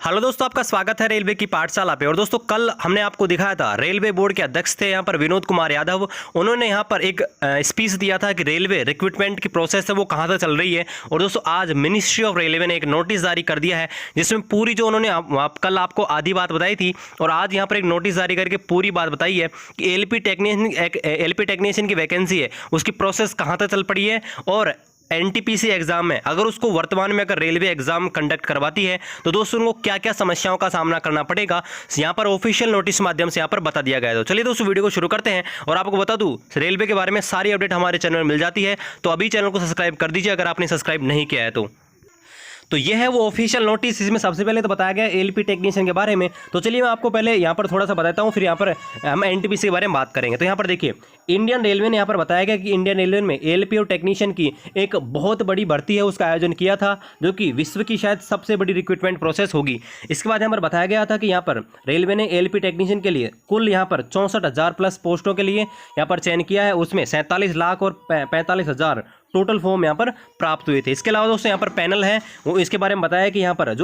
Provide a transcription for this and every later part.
Hello दोस्तों, आपका स्वागत है रेलवे की पाठशाला पे। और दोस्तों, कल हमने आपको दिखाया था, रेलवे बोर्ड के अध्यक्ष थे यहाँ पर विनोद कुमार यादव। उन्होंने यहाँ पर एक स्पीच दिया था कि रेलवे रिक्रूटमेंट की प्रोसेस है वो कहाँ तक चल रही है। और दोस्तों, आज मिनिस्ट्री ऑफ रेलवे ने एक नोटिस जारी कर दिया है, जिसमें पूरी जो उन्होंने कल आपको आधी बात बताई थी और आज यहाँ पर एक नोटिस जारी करके पूरी बात बताई है कि एलपी टेक्नीशियन की वैकेंसी है उसकी प्रोसेस कहाँ तक चल पड़ी है। और एनटीपीसी एग्जाम में अगर उसको वर्तमान में अगर रेलवे एग्जाम कंडक्ट करवाती है तो दोस्तों उनको क्या क्या समस्याओं का सामना करना पड़ेगा, यहाँ पर ऑफिशियल नोटिस माध्यम से यहाँ पर बता दिया गया है। तो चलिए दोस्तों, वीडियो को शुरू करते हैं। और आपको बता दूं, रेलवे के बारे में सारी अपडेट हमारे चैनल में मिल जाती है, तो अभी चैनल को सब्सक्राइब कर दीजिए अगर आपने सब्सक्राइब नहीं किया है तो यह है वो ऑफिशियल नोटिस। इसमें सबसे पहले तो बताया गया एलपी टेक्नीशियन के बारे में। तो चलिए मैं आपको पहले यहाँ पर थोड़ा सा बताता हूँ, फिर यहाँ पर हम एनटीपीसी के बारे में बात करेंगे। तो यहाँ पर देखिए, इंडियन रेलवे ने यहाँ पर बताया गया कि इंडियन रेलवे में एलपी और टेक्नीशियन की एक बहुत बड़ी भर्ती है उसका आयोजन किया था, जो कि विश्व की शायद सबसे बड़ी रिक्रूटमेंट प्रोसेस होगी। इसके बाद यहाँ पर बताया गया था कि यहाँ पर रेलवे ने एलपी टेक्नीशियन के लिए कुल यहाँ पर 64,000 प्लस पोस्टों के लिए यहाँ पर चयन किया है। उसमें 47 लाख और 45,000 टोटल फॉर्म यहाँ पर प्राप्त हुए थे। इसके अलावा दोस्तों यहाँ पर पैनल है वो इसके बारे में बताया कि यहाँ पर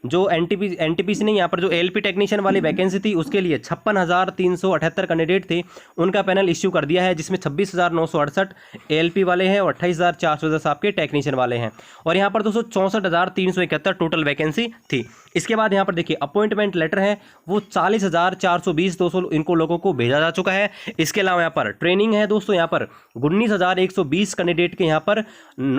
जो एनटीपीसी ने यहाँ पर जो एलपी टेक्नीशियन वाली वैकेंसी थी उसके लिए 56,378 कैंडिडेट थे, उनका पैनल इश्यू कर दिया है, जिसमें 26,968 एलपी वाले हैं और 28,410 आपके टेक्नीशियन वाले हैं। और यहाँ पर दोस्तों 64,371 टोटल वैकेंसी थी। इसके बाद यहाँ पर देखिए, अपॉइंटमेंट लेटर है वो 40,420 200 इनको लोगों को भेजा जा चुका है। इसके अलावा यहाँ पर ट्रेनिंग है दोस्तों, यहाँ पर 19,120 कैंडिडेट के यहाँ पर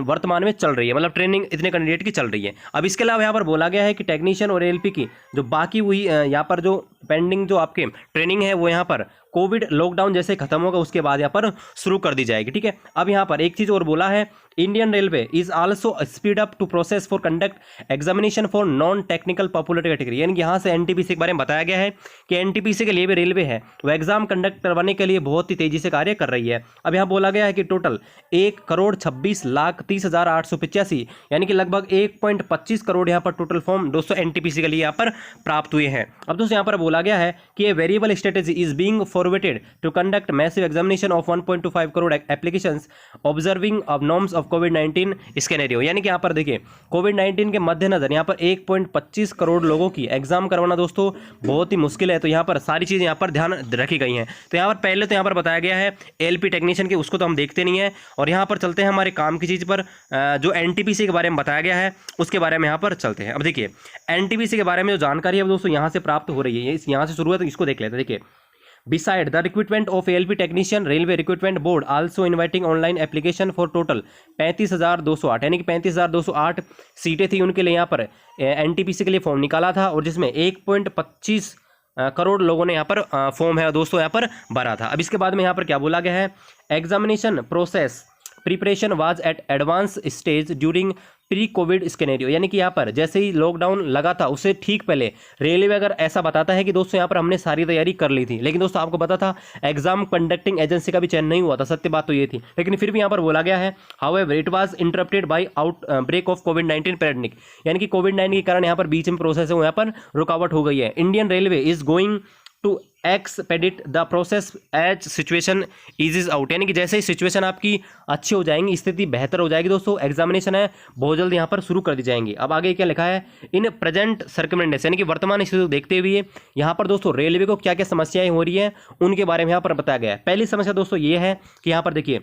वर्तमान में चल रही है, मतलब ट्रेनिंग इतने कैंडिडेट की चल रही है। अब इसके अलावा यहाँ पर बोला गया है कि टेक्नीशियन और एलपी की जो बाकी हुई यहाँ पर जो पेंडिंग जो आपके ट्रेनिंग है वो यहाँ पर कोविड लॉकडाउन जैसे खत्म होगा उसके बाद यहाँ पर शुरू कर दी जाएगी। ठीक है, अब यहाँ पर एक चीज और बोला है, Indian railway is also speed up to process for conduct examination for non technical popular category. यानी कि यहाँ से एनटीपीसी के बारे में बताया गया है कि एनटीपीसी के लिए भी रेलवे है वो एग्जाम कंडक्ट करवाने के लिए बहुत ही तेजी से कार्य कर रही है। अब यहाँ बोला गया है कि टोटल 1,26,30,885 यानी कि लगभग 1.25 करोड़ यहाँ पर टोटल फॉर्म दोस्तों एनटीपीसी के लिए यहाँ पर प्राप्त हुए हैं। अब दोस्तों यहाँ पर बोला गया है कि ये variable strategy is being forwarded to conduct massive examination of 1.25 crore applications observing of norms of कोविड-19 स्केनेरियो। यानी कि यहाँ पर देखिए, कोविड-19 के मद्देनजर यहाँ पर 1.25 करोड़ लोगों की एग्जाम करवाना दोस्तों बहुत ही मुश्किल है। तो यहाँ पर सारी चीज़ें यहाँ पर ध्यान रखी गई हैं। तो यहाँ पर पहले तो यहाँ पर बताया गया है एलपी टेक्नीशियन के, उसको तो हम देखते नहीं है। और यहाँ पर चलते हैं हमारे काम की चीज़ पर, जो एनटीपीसी के बारे में बताया गया है उसके बारे में यहाँ पर चलते हैं। अब देखिए, एनटीपीसी के बारे में जो जानकारी है दोस्तों यहाँ से प्राप्त हो रही है, यहाँ से शुरू है, तो इसको देख लेते हैं। देखिए, Beside the recruitment of ALP technician, Railway Recruitment Board also inviting online application for total 35,208 यानी कि 35,208 सीटें थी उनके लिए यहाँ पर एनटीपीसी के लिए फॉर्म निकाला था, और जिसमें 1.25 करोड़ लोगों ने यहाँ पर फॉर्म है दोस्तों यहाँ पर भरा था। अब इसके बाद में यहाँ पर क्या बोला गया है, examination process preparation was at advance stage during pre covid scenario. यानी कि यहाँ पर जैसे ही लॉकडाउन लगा था उससे ठीक पहले रेलवे अगर ऐसा बताता है कि दोस्तों यहाँ पर हमने सारी तैयारी कर ली थी, लेकिन दोस्तों आपको पता था एग्जाम कंडक्टिंग एजेंसी का भी चयन नहीं हुआ था, सत्य बात तो ये थी, लेकिन फिर भी यहाँ पर बोला गया है however it was interrupted by outbreak of कोविड-19 पैंडेमिक। यानी कि कोविड-19 के कारण यहाँ पर बीच में प्रोसेस है वो यहाँ पर रुकावट हो गई है। Indian railway is going to expedite the process as situation eases out. यानी कि जैसे ही सिचुएशन आपकी अच्छी हो जाएंगी, स्थिति बेहतर हो जाएगी दोस्तों, एग्जामिनेशन है बहुत जल्द यहाँ पर शुरू कर दी जाएंगी। अब आगे क्या लिखा है, इन प्रेजेंट सर्कमस्टेंसेस यानी कि वर्तमान स्थिति को देखते हुए यहाँ पर दोस्तों रेलवे को क्या क्या समस्याएं हो रही है उनके बारे में यहाँ पर बताया गया है। पहली समस्या दोस्तों ये है कि यहाँ पर देखिए,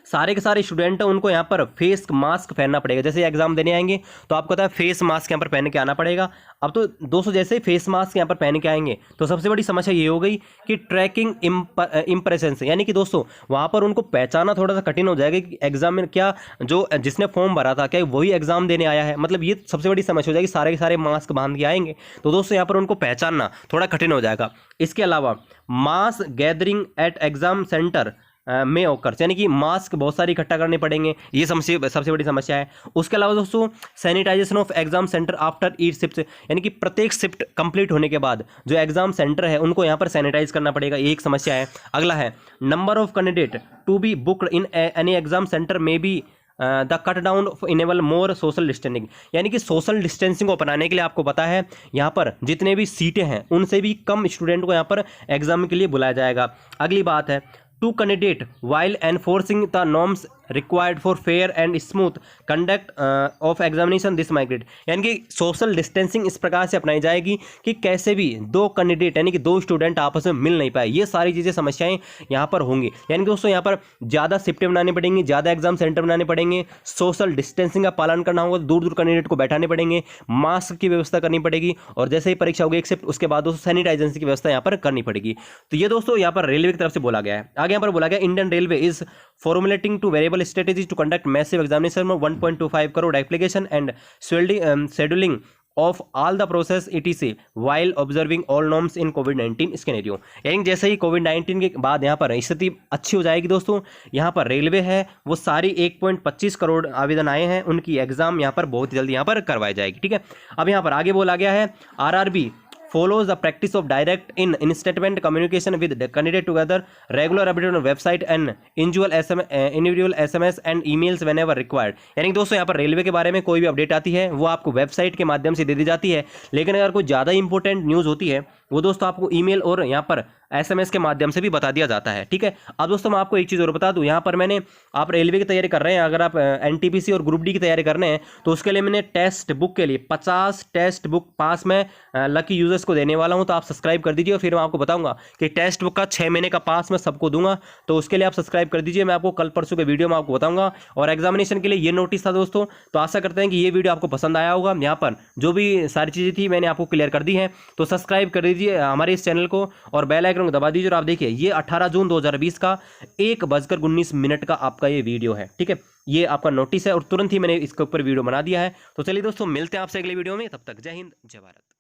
सारे के सारे स्टूडेंट हैं उनको यहाँ पर फेस मास्क पहनना पड़ेगा। जैसे एग्जाम देने आएंगे तो आपको पता है फेस मास्क यहाँ पर पहन के आना पड़ेगा। अब तो दोस्तों जैसे ही फेस मास्क यहाँ पर पहन के आएंगे तो सबसे बड़ी समस्या ये हो गई कि ट्रैकिंग इंप्रेशन से, यानी कि दोस्तों वहाँ पर उनको पहचाना थोड़ा सा कठिन हो जाएगा कि एग्जाम में क्या जो जिसने फॉर्म भरा था क्या वही एग्जाम देने आया है, मतलब ये सबसे बड़ी समस्या हो जाएगी। सारे के सारे मास्क बांध के आएंगे तो दोस्तों यहाँ पर उनको पहचानना थोड़ा कठिन हो जाएगा। इसके अलावा मास गैदरिंग एट एग्जाम सेंटर में होकर, यानी कि मास्क बहुत सारी इकट्ठा करने पड़ेंगे, ये सबसे बड़ी समस्या है। उसके अलावा दोस्तों sanitization of exam centre after each shift, यानी कि प्रत्येक शिफ्ट कंप्लीट होने के बाद जो एग्जाम सेंटर है उनको यहाँ पर सैनिटाइज करना पड़ेगा, ये एक समस्या है। अगला है number of candidate to be booked in any exam centre में be the cut down enable more social distancing. यानी कि सोशल डिस्टेंसिंग को अपनाने के लिए आपको पता है यहाँ पर जितने भी सीटें हैं उनसे भी कम स्टूडेंट को यहाँ पर एग्जाम के लिए बुलाया जाएगा। अगली बात है to candidate while enforcing the norms required for fair and smooth conduct of examination this migrate, यानी कि सोशल डिस्टेंसिंग इस प्रकार से अपनाई जाएगी कि कैसे भी दो कैंडिडेट यानी कि दो स्टूडेंट आपस में मिल नहीं पाए, ये सारी चीज़ें समस्याएं यहाँ पर होंगी। यानी कि दोस्तों यहाँ पर ज़्यादा शिफ्टें बनानी पड़ेंगी, ज़्यादा एग्जाम सेंटर बनाने पड़ेंगे, सोशल डिस्टेंसिंग का पालन करना होगा, दूर दूर कैंडिडेट को बैठाने पड़ेंगे, मास्क की व्यवस्था करनी पड़ेगी, और जैसे ही परीक्षा होगी एक्सेप्ट उसके बाद दोस्तों सैनिटाइजेशन की व्यवस्था यहाँ पर करनी पड़ेगी। तो ये दोस्तों यहाँ पर रेलवे की तरफ से बोला गया है। आगे यहाँ पर बोला गया Indian railway is formulating to variable strategies to conduct massive examination of 1.25 crore application and scheduling of all the process etc while observing all norms in COVID-19 scenario। यानी जैसे ही COVID-19 के बाद यहाँ पर स्थिति अच्छी हो जाएगी दोस्तों, यहाँ पर रेलवे है वो सारी 1.25 करोड़ आवेदन आए हैं, उनकी एग्जाम यहाँ पर बहुत जल्दी यहाँ पर करवाई जाएगी। ठीक है, अब यहाँ पर आगे बोला गया है RRB follows the practice of direct in-statement communication with the candidate together regular update on website and individual SMS and emails whenever required। यानी दोस्तों यहाँ पर रेलवे के बारे में कोई भी अपडेट आती है वो आपको वेबसाइट के माध्यम से दे दी जाती है, लेकिन अगर कोई ज़्यादा इंपॉर्टेंट न्यूज़ होती है वो दोस्तों आपको ईमेल और यहाँ पर SMS के माध्यम से भी बता दिया जाता है। ठीक है, अब दोस्तों मैं आपको एक चीज़ और बता दूं, यहाँ पर मैंने आप रेलवे की तैयारी कर रहे हैं, अगर आप NTPC और ग्रुप डी की तैयारी कर रहे हैं तो उसके लिए मैंने टेस्ट बुक के लिए 50 टेस्ट बुक पास में लकी यूजर्स को देने वाला हूं, तो आप सब्सक्राइब कर दीजिए और फिर मैं आपको बताऊंगा कि टेस्ट बुक का 6 महीने का पास मैं सबको दूंगा, तो उसके लिए आप सब्सक्राइब कर दीजिए। मैं आपको कल परसों के वीडियो में आपको बताऊंगा। और एग्जामिनेशन के लिए ये नोटिस था दोस्तों, तो आशा करते हैं कि ये वीडियो आपको पसंद आया होगा। यहाँ पर जो भी सारी चीज़ें थी मैंने आपको क्लियर कर दी है, तो सब्सक्राइब कर दीजिए हमारे इस चैनल को और बेल आइकन को दबा दीजिए। और आप देखिए ये 18 जून 2020 का 1:19 का आपका ये वीडियो है। ठीक है, ये आपका नोटिस है और तुरंत ही मैंने इसके ऊपर वीडियो बना दिया है। तो चलिए दोस्तों मिलते हैं आपसे अगले वीडियो में, तब तक जय हिंद जय भारत।